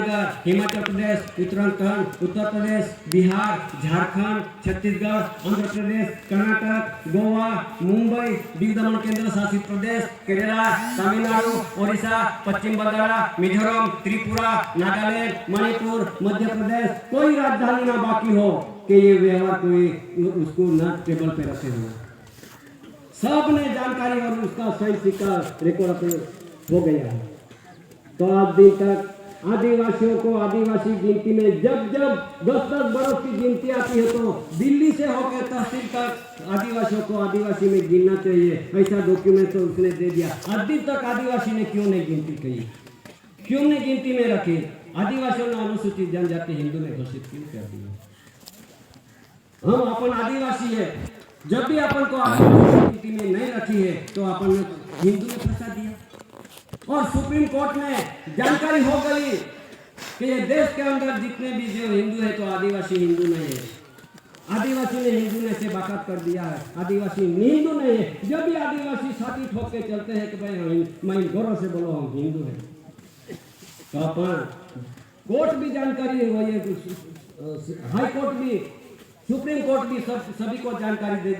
ईटानगर, हिमाचल प्रदेश, उत्तराखंड, उत्तर प्रदेश, बिहार, झारखंड, छत्तीसगढ़, आंध्र प्रदेश, कर्नाटक, गोवा, मुंबई, दीव दमन केंद्र शासित प्रदेश, केरला, तमिलनाडु, ओडिशा, पश्चिम बंगाल, मिजोरम, त्रिपुरा, नागालैंड, मणिपुर, मध्य प्रदेश, कोई राजधानी ना बाकी हो कि ये व्यवहार कोई उसको न टेबल पे रखे हुए। सब ने जानकारी और उसका सही सिक्का रिकॉर्ड हो गया है। तो आज दिन तक आदिवासियों को आदिवासी गिनती में जब जब 10-10 बरस की गिनती आती है तो दिल्ली से होकर तहसील तक आदिवासियों को आदिवासी में गिनना चाहिए, ऐसा डॉक्यूमेंट तो उसने दे दिया। आज दिन तक आदिवासी ने क्यों नहीं गिनती की, क्यों नहीं गिनती में रखी? आदिवासियों ने अनुसूचित जनजाति हिंदू ने घोषित क्यों कर दिया? हम अपन आदिवासी है, जब भी अपन को आदिवासी गिनती में नहीं रखी है तो अपन हिंदू ने फंसा दिया और सुप्रीम कोर्ट में जानकारी हो गई कि ये देश के अंदर जितने भी जो हिंदू है तो आदिवासी हिंदू नहीं है। आदिवासी ने हिंदू ने से बाकात कर दिया है, आदिवासी हिंदू नहीं है। जब भी आदिवासी छाती ठोक के चलते हैं कि भाई मैं गौरव से बोलो हम हिंदू हैं, तो अपन कोर्ट भी जानकारी हो, ये हाई कोर्ट भी, सुप्रीम कोर्ट भी सभी को जानकारी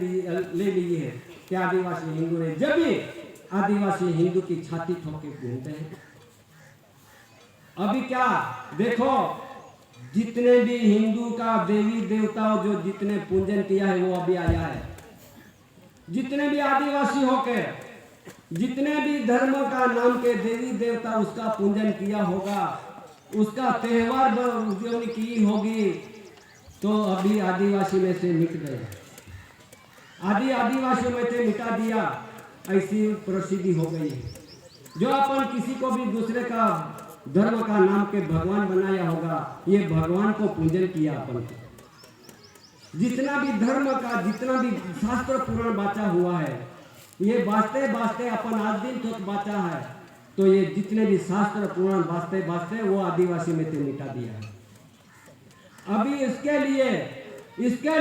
ले ली है कि आदिवासी हिंदू है। जब भी आदिवासी हिंदू की छाती ठोक के घूमते हैं। अभी क्या देखो, जितने भी हिंदू का देवी देवताओं जो जितने पूजन किया है वो अभी आया है। जितने भी आदिवासी होकर जितने भी धर्म का नाम के देवी देवता उसका पूजन किया होगा, उसका त्योहार जो की होगी, तो अभी आदिवासी में से मिट गए। आदिवासियों में से मिटा दिया, ऐसी प्रसिद्धि हो गई। जो अपन किसी को भी दूसरे का धर्म का नाम के भगवान बनाया होगा, ये भगवान को पूजन किया अपन। जितना भी धर्म का जितना भी शास्त्र पुराण बाचा हुआ है, ये बाँचते बाँचते अपन आज दिन तक बाचा है, तो ये जितने भी शास्त्र पुराण बाँचते बाँचते वो आदिवासी में से मिटा दिया है। अभी इसके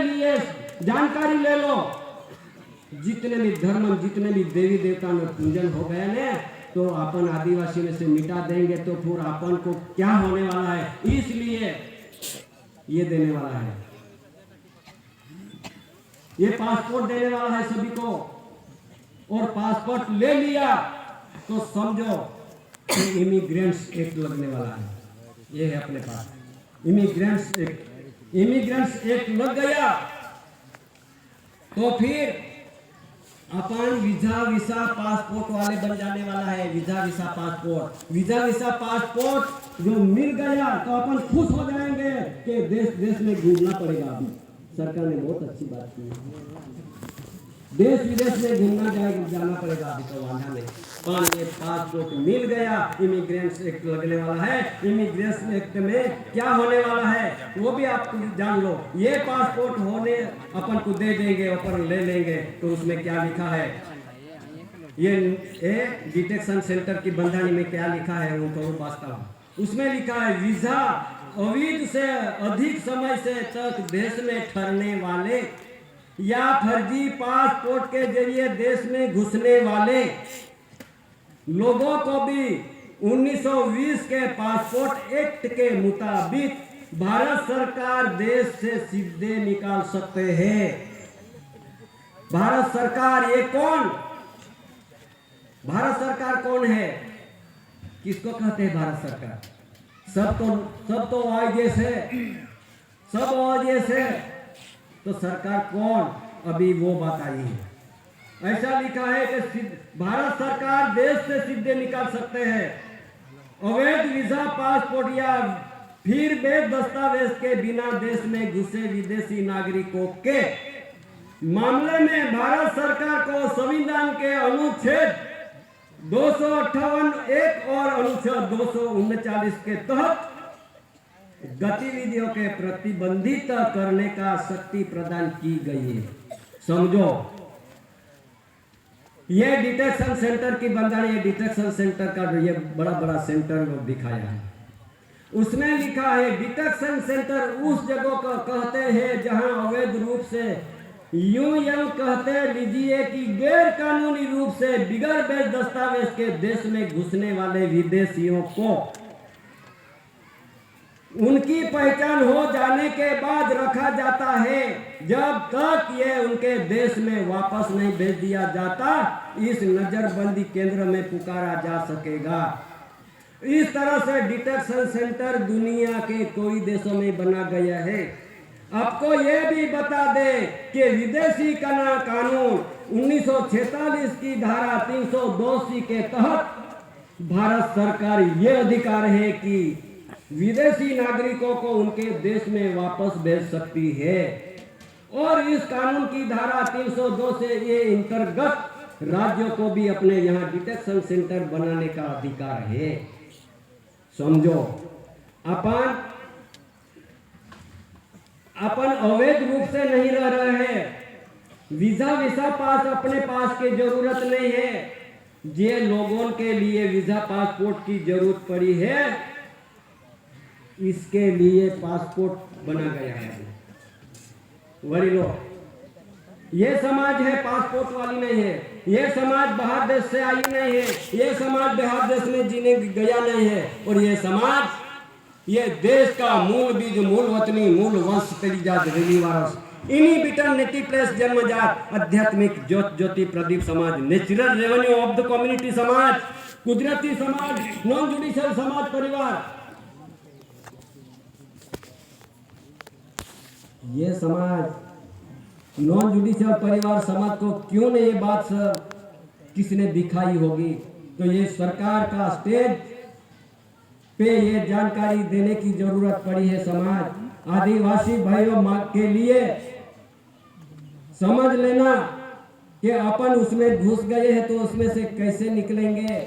लिए जानकारी ले लो। जितने भी धर्म जितने भी देवी देवता में पूजन हो गए ने, तो अपन आदिवासी में से मिटा देंगे तो फिर अपन को क्या होने वाला है, इसलिए ये देने वाला है, ये पासपोर्ट देने वाला है सभी को। और पासपोर्ट ले लिया तो समझो इमिग्रेंट्स एक्ट लगने वाला है। ये है अपने पास इमिग्रेंट्स एक्ट लग गया तो फिर अपन वीजा वीसा पासपोर्ट वाले बन जाने वाला है। वीजा वीसा पासपोर्ट जो मिल गया तो अपन खुश हो जाएंगे कि देश में घूमना पड़ेगा। अभी सरकार ने बहुत अच्छी बात की है, देश विदेश में घूमना जाना पड़ेगा। अभी तो वादा नहीं, पर ये पासपोर्ट मिल गया, इमिग्रेंट्स एक्ट लगने वाला है। इमिग्रेंट्स एक्ट में क्या होने वाला है वो भी आप जान लो। ये पासपोर्ट होने अपन को दे देंगे, अपन ले लेंगे, तो उसमें क्या लिखा है, ये डिटेक्शन सेंटर की बंधानी में क्या लिखा है उनको वास्ता हूँ। उसमें लिखा है वीजा अवैध से अधिक समय से तक देश में ठहरने वाले या फर्जी पासपोर्ट के जरिए देश में घुसने वाले लोगों को भी 1920 के पासपोर्ट एक्ट के मुताबिक भारत सरकार देश से सीधे निकाल सकते हैं। भारत सरकार ये कौन? भारत सरकार कौन है? किसको कहते हैं भारत सरकार? सब तो आगे से, सब आगे से, तो सरकार कौन? अभी वो बात आई है। ऐसा लिखा है कि भारत सरकार देश से सीधे निकाल सकते हैं अवैध वीजा पासपोर्ट या फिर वैध दस्तावेज के बिना देश में घुसे विदेशी नागरिकों के मामले में भारत सरकार को संविधान के अनुच्छेद 258(1) और अनुच्छेद 239 के तहत गतिविधियों के प्रतिबंधित करने का शक्ति प्रदान की गई है। समझो, ये डिटेक्शन सेंटर की बंधानी, ये डिटेक्शन सेंटर का ये बड़ा सेंटर दिखाया है। उसमें लिखा है डिटेक्शन सेंटर उस जगह को कहते हैं जहां अवैध रूप से यूं कहते लीजिए कि गैर कानूनी रूप से बिगैर वैध दस्तावेज के देश में घुसने वाले विदेशियों को उनकी पहचान हो जाने के बाद रखा जाता है। जब तक ये उनके देश में वापस नहीं भेज दिया जाता, इस नजरबंदी केंद्र में पुकारा जा सकेगा। इस तरह से डिटेक्शन सेंटर दुनिया के कोई देशों में बना गया है। आपको यह भी बता दे कि विदेशी कानून 1946 की धारा 302 के तहत भारत सरकार ये अधिकार है कि विदेशी नागरिकों को उनके देश में वापस भेज सकती है। और इस कानून की धारा 302 से ये अंतर्गत राज्यों को भी अपने यहाँ डिटेक्शन सेंटर बनाने का अधिकार है। समझो, अपन अवैध रूप से नहीं रह रहे हैं। वीजा पास अपने पास की जरूरत नहीं है। जे लोगों के लिए वीजा पासपोर्ट की जरूरत पड़ी है, इसके लिए पासपोर्ट बना गया है। वही लोग, ये समाज है पासपोर्ट वाली नहीं है। ये समाज बाहर देश से आई नहीं है। ये समाज बाहर देश में जीने गया नहीं है। और ये समाज, ये देश का मूल बीज, मूल वतनी, मूल वंश तेजात रिलीवारस, इन्हीं बिटन नेटिव प्लेस जन्मजात आध्यात्मिक ज्योति प्रदीप समाज, natural revenue of the community समाज, कुदरती समाज, नॉन जुडिशियल समाज परिवार। ये समाज नॉन जुडिशियल परिवार समाज को क्यों नहीं, ये बात किसने दिखाई होगी? तो ये सरकार का स्टेज पे ये जानकारी देने की जरूरत पड़ी है। समाज, आदिवासी भाइयों के लिए समझ लेना कि अपन उसमें घुस गए हैं तो उसमें से कैसे निकलेंगे,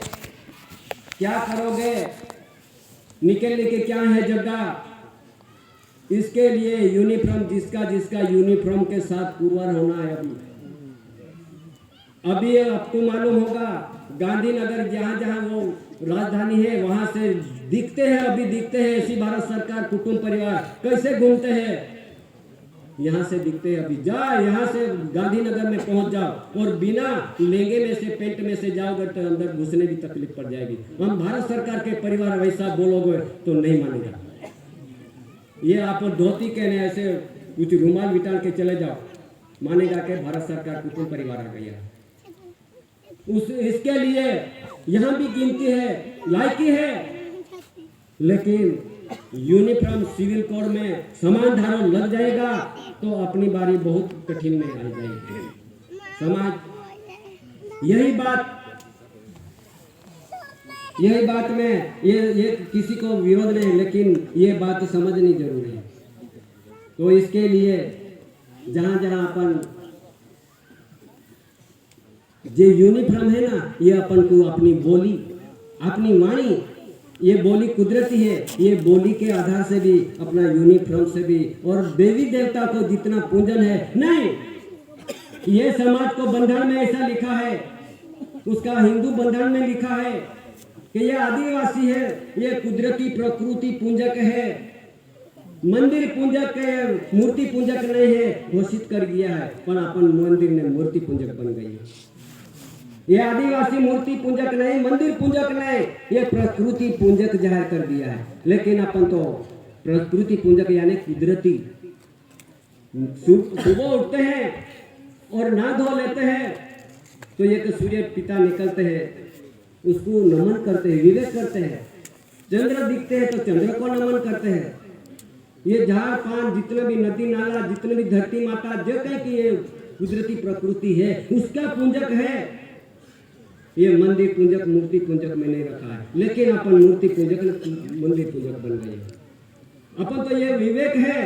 क्या करोगे, निकलने के क्या है जगह। इसके लिए यूनिफॉर्म, जिसका यूनिफॉर्म के साथ पुरवार होना है। अभी आपको मालूम होगा, गांधीनगर जहाँ जहाँ वो राजधानी है वहां से दिखते हैं, अभी दिखते हैं ऐसी भारत सरकार कुटुंब परिवार कैसे घूमते हैं। यहाँ से दिखते हैं। अभी जा, यहाँ से गांधीनगर में पहुंच जाओ और बिना लहंगे में से, पेंट में से जाओगे तो अंदर घुसने भी तकलीफ पड़ जाएगी। हम भारत सरकार के परिवार वैसा बोलोगे तो नहीं मानेगा। ये आप धोती कहने ऐसे कुछ रुमाल बिटाल के चले जाओ, मानेगा कि भारत सरकार कुटुंब परिवार आ गया। इसके लिए यहाँ भी गिनती है, लायकी है, लेकिन यूनिफॉर्म सिविल कोड में समान धारा लग जाएगा तो अपनी बारी बहुत कठिन में आ जाएगी। समाज यही बात में ये किसी को विरोध नहीं, लेकिन ये बात समझनी जरूरी है। तो इसके लिए जहाँ जहाँ अपन जो यूनिफॉर्म है ना, ये अपन को अपनी बोली, अपनी वाणी, ये बोली कुदरती है। ये बोली के आधार से भी, अपना यूनिफॉर्म से भी, और देवी देवता को जितना पूजन है नहीं, ये समाज को बंधन में ऐसा लिखा है, उसका हिंदू बंधन में लिखा है कि ये आदिवासी है, ये कुदरती प्रकृति पूजक है, मंदिर पूजक है, मूर्ति पूजक नहीं है, घोषित कर दिया है। पर अपन मंदिर में मूर्ति पूजक बन गई है। ये आदिवासी मूर्ति पूजक नहीं, मंदिर पूजक नहीं, ये प्रकृति पूजक जाहिर कर दिया है। लेकिन अपन तो प्रकृति पूजक यानी कुदरती, सुबह उठते हैं और नहा धो लेते हैं तो ये तो सूर्य पिता निकलते हैं, उसको नमन करते हैं, विवेक करते हैं। चंद्र दिखते हैं तो चंद्र को नमन करते हैं। ये झाड़ पान, जितने भी नदी नाला, जितने भी धरती माता, जो कहीं की ये कुदरती प्रकृति है, उसका पूजक है। ये मंदिर पूजक, मूर्ति पूजक में नहीं रखा है, लेकिन अपन मूर्ति पूजक, मंदिर पूजक बन गए। अपन तो ये विवेक है,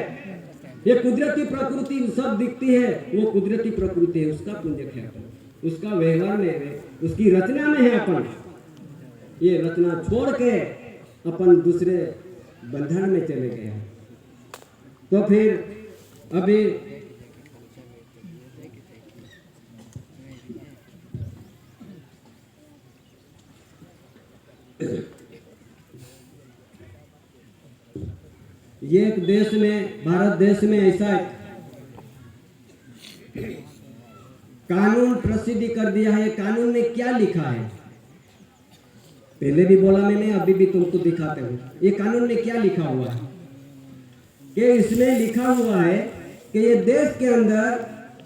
ये कुदरती प्रकृति सब दिखती है, वो कुदरती प्रकृति है, उसका पूजक है अपन, उसका व्यवहार में है, उसकी रचना में है। अपन ये रचना छोड़ के अपन दूसरे बंधन में चले गए हैं। तो फिर अभी ये एक देश में, भारत देश में ऐसा कानून प्रसिद्धि कर दिया है। कानून में क्या लिखा है, पहले भी बोला मैंने, अभी भी तुमको दिखाते हूँ। ये कानून में क्या लिखा हुआ है। कि इसमें लिखा हुआ है कि ये देश के अंदर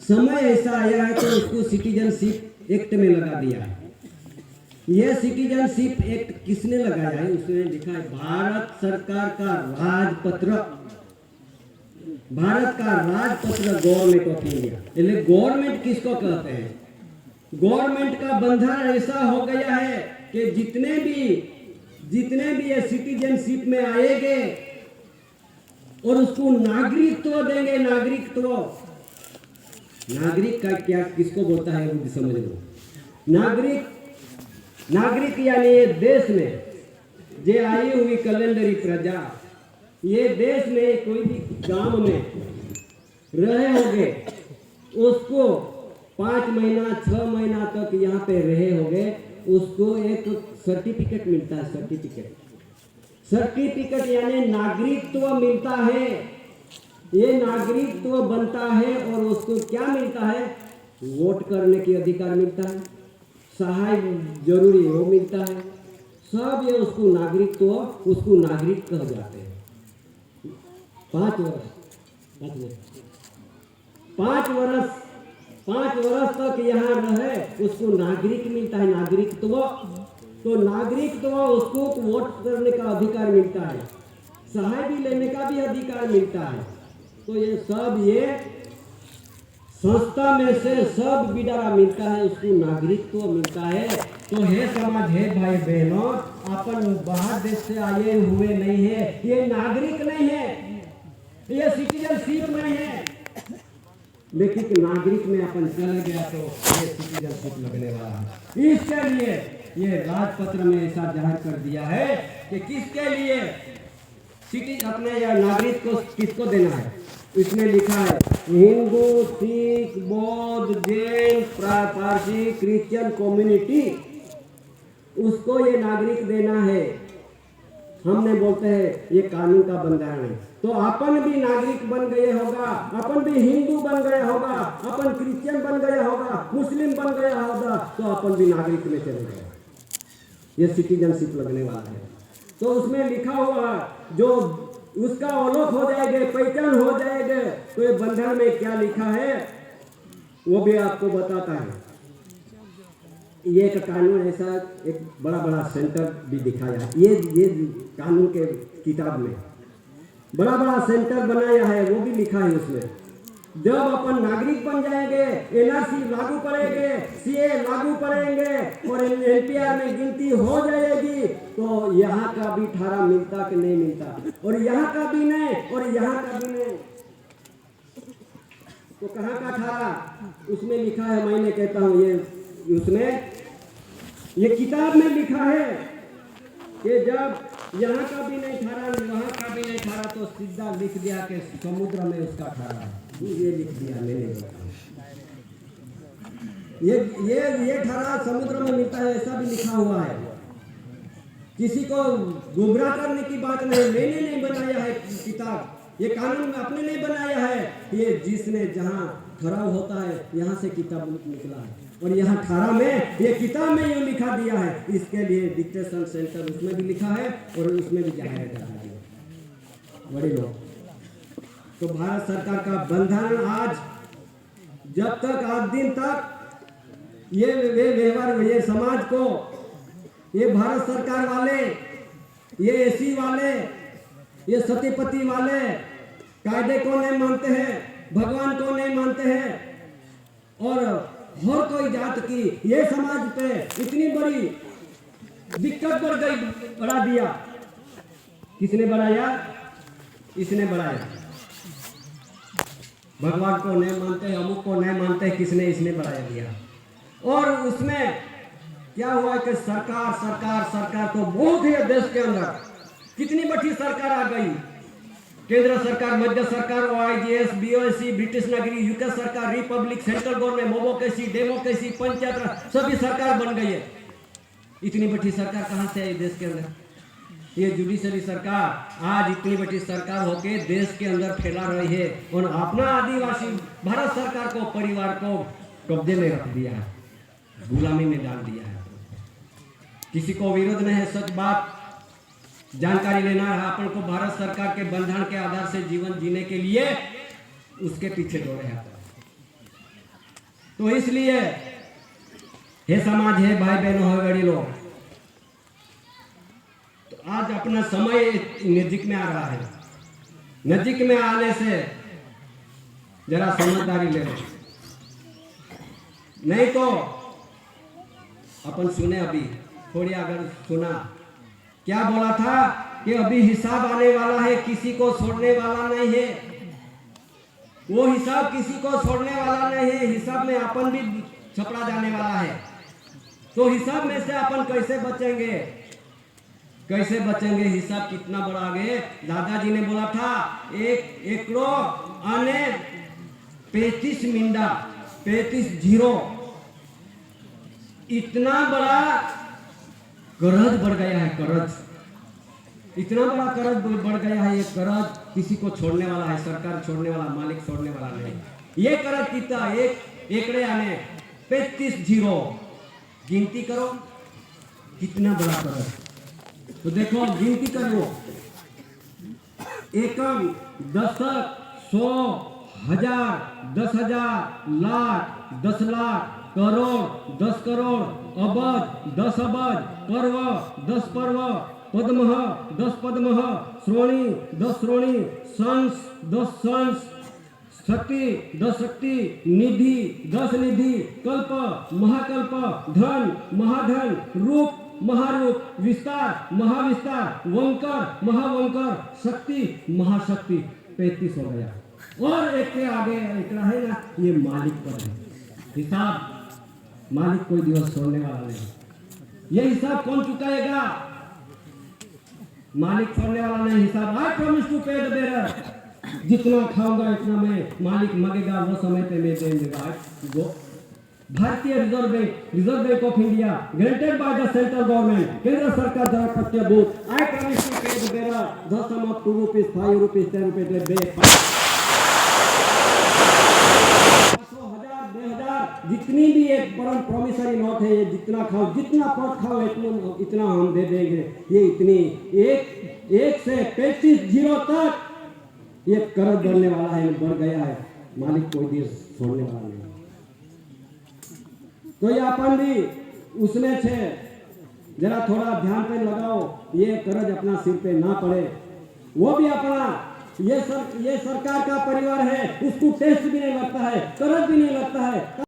समय ऐसा आया है तो उसको सिटीजनशिप एक्ट में लगा दिया है। ये सिटीजनशिप एक्ट किसने लगाया है? उसने लिखा है भारत सरकार का राजपत्र, भारत का राजपत्र गवर्नमेंट ऑफ इंडिया। એટલે गवर्नमेंट किसको कहते हैं? गवर्नमेंट का बंधन ऐसा हो गया है कि जितने भी ये सिटीजनशिप में आएंगे और उसको नागरिकत्व देंगे। नागरिक का क्या किसको बोलता है वो समझ लो। नागरिक यानी ये देश में जे आई हुई कैलेंडरी प्रजा, ये देश में कोई भी गांव में रहे होंगे, उसको 5 महीना 6 महीना तक यहाँ पे रहे होंगे, उसको एक सर्टिफिकेट मिलता है। सर्टिफिकेट यानी नागरिकत्व मिलता है। ये नागरिकत्व बनता है और उसको क्या मिलता है? वोट करने की अधिकार मिलता है, सहाय जरूरी वो मिलता है, सब ये उसको नागरिकत्व, उसको नागरिक कह जाते हैं। 5 वर्ष तक यहाँ रहे उसको नागरिक मिलता है, नागरिकत्व। तो नागरिकत्व उसको वोट करने का अधिकार मिलता है, सहाय भी लेने का भी अधिकार मिलता है। तो ये सब ये संस्था में से सब बिडारा मिलता है, उसको नागरिकत्व मिलता है। तो हे समाज, हे भाई बहनों, अपन बाहर देश से आए हुए नहीं है, ये नागरिक नहीं है, ये सिटीजनशिप नहीं है, लेकिन नागरिक में अपन चले गया तो ये सिटीजनशिप लगने वाला है। इसके लिए ये राजपत्र में ऐसा जाहिर कर दिया है कि किसके लिए सिटी अपने या नागरिक को किसको देना है। इसमें लिखा है हिंदू, सिख, बौद्ध, जैन, पारसी, क्रिश्चियन कम्युनिटी, उसको ये नागरिक देना है। हमने बोलते हैं ये कानून का बंधन है। तो अपन भी नागरिक बन गए होगा, अपन भी हिंदू बन गया होगा, अपन क्रिश्चियन बन गया होगा, मुस्लिम बन गया होगा, तो अपन भी नागरिक में चले गए। ये सिटीजनशिप लगने वाला है। तो उसमें लिखा हुआ जो उसका अवलोक हो जाएगा, पहचान हो जाएगा। तो ये बंधन में क्या लिखा है वो भी आपको बताता है। ये एक कानून ऐसा एक बड़ा सेंटर भी दिखाया, ये कानून के किताब में बड़ा सेंटर बनाया है, वो भी लिखा है उसमें। जब अपन नागरिक बन जाएंगे, एनआरसी लागू करेंगे, सीए लागू करेंगे और एनपीआर में गिनती हो जाएगी, तो यहाँ का भी ठारा मिलता कि नहीं मिलता, और यहाँ का भी नहीं, और यहाँ का भी नहीं, तो कहाँ का ठारा उसमें लिखा है। मैंने कहता हूँ ये उसमें ये किताब में लिखा है कि जब यहाँ का भी नहीं ठारा, वहाँ का भी नहीं ठारा, तो सीधा लिख दिया कि समुद्र में उसका ठारा है। ये लिख दिया मैंने, ये ठारा समुद्र में मिलता है, ऐसा भी लिखा हुआ है। किसी को गुमराह करने की बात नहीं, मैंने नहीं बनाया है किताब, ये कानून अपने नहीं बनाया है, ये जिसने जहाँ ठहराव होता है यहाँ से किताब निकला है, और यहाँ 18 में ये किताब में यूँ लिखा दिया है। इसके लिए डिक्टेशन सेंटर उसमें भी लिखा है और उसमें भी जाहिर कर दिया बड़े लोग। तो भारत सरकार का बंधन आज जब तक आज दिन तक ये व्यवहार, ये समाज को, ये भारत सरकार वाले, ये एसी वाले, ये सतीपति वाले कायदे को नहीं मानते हैं, भगवान को नहीं मानते हैं, और हर कोई जात की ये समाज पे इतनी बड़ी दिक्कत बढ़ा दिया। किसने बढ़ाया? इसने बढ़ाया। भगवान को नहीं मानते, अमुक को नहीं मानते, किसने? इसने बढ़ाया दिया। और उसमें क्या हुआ कि सरकार तो बहुत ही देश के अंदर कितनी बड़ी सरकार आ गई। केंद्र सरकार, मध्य सरकार, ओआईजीएस, बीओएसी, ब्रिटिश नगरी, यूके सरकार, रिपब्लिक, सेंट्रल गवर्नमेंट, मोबोकेसी, डेमोक्रेसी, पंचायत, सभी सरकार बन गई है। इतनी बड़ी सरकार कहाँ से आई देश के अंदर? ये जुडिशरी सरकार आज इतनी बड़ी सरकार होके देश के अंदर फैला रही है और अपना आदिवासी भारत सरकार को, परिवार को कब्जे में रख दिया है, गुलामी में डाल दिया है। किसी को विरोध नहीं है, सच बात जानकारी लेना रहा अपन को भारत सरकार के बंधन के आधार से जीवन जीने के लिए उसके पीछे दौड़े हैं। तो इसलिए हे समाज, है भाई बहनों, है बड़ी लोग, तो आज अपना समय नजदीक में आ रहा है। नजदीक में आने से जरा समझदारी ले लो, नहीं तो अपन सुने अभी थोड़ी अगर सुना क्या बोला था कि अभी हिसाब आने वाला है, किसी को छोड़ने वाला नहीं है। वो हिसाब किसी को छोड़ने वाला नहीं है, हिसाब में अपन भी छपड़ा जाने वाला है। तो हिसाब में से अपन कैसे बचेंगे, कैसे बचेंगे? हिसाब कितना बड़ा आगे दादाजी ने बोला था, एक एकड़ो आने 35 मिंडा 35 जीरो, इतना बड़ा कर्ज बढ़ गया है। कर्ज इतना बड़ा कर्ज बढ़ गया है। ये कर्ज किसी को छोड़ने वाला है, सरकार छोड़ने वाला, मालिक छोड़ने वाला नहीं। ये कर्ज कितना, एक एकड़े आने 35 जीरो, गिनती करो कितना बड़ा कर्ज। तो देखो गिनती करो, एकम, दशक, 100, 1000, 10,000, लाख, 10 लाख, करोड़, 10 करोड़, अबज, 10 अबज, पर्व, 10 पर्व, पद्मः, 10 पद्मः, श्रोणी, 10 श्रोणी, संस, 10 संस, शक्ति, 10 शक्ति, निधि, 10 निधि, कल्प, महाकल्प, धन, महाधन, रूप, महारूप, विस्तार, महाविस्तार, वंकर, महावंकर, शक्ति, महाशक्ति, 35 हो गया। और एक के आगे इतना है ना, ये मालिक पर है। हिसाब मालिक कोई दिवस छोड़ने वाला नहीं। ये हिसाब कौन चुकाएगा? मालिक छोड़ने वाला नहीं हिसाब। आई promise to pay the bearer, जितना खाऊंगा इतना मैं, मालिक मांगेगा वो समय पे मैं दे दूंगा। भारतीय reserve bank of India, granted by the central government, केंद्र सरकार द्वारा प्रत्यभूत। I promise to pay the bearer the sum of 2 rupees, 5 rupees, 10 rupees दे। जितनी भी एक परम प्रोमिसरी नोट है, ये जितना खाओ, जितना पद खाओ, इतना हम दे देंगे। ये इतनी एक से 35 जीरो तक ये कर्ज बढ़ने वाला है, बढ़ गया है। मालिक कोई दिवस छोड़ने वाला नहीं। तो ये अपन भी उसमें छे, जरा थोड़ा ध्यान पे लगाओ, ये कर्ज अपना सिर पे ना पड़े। वो भी अपना ये सरकार का परिवार है, उसको टेस्ट भी नहीं लगता है, कर्ज भी नहीं लगता है।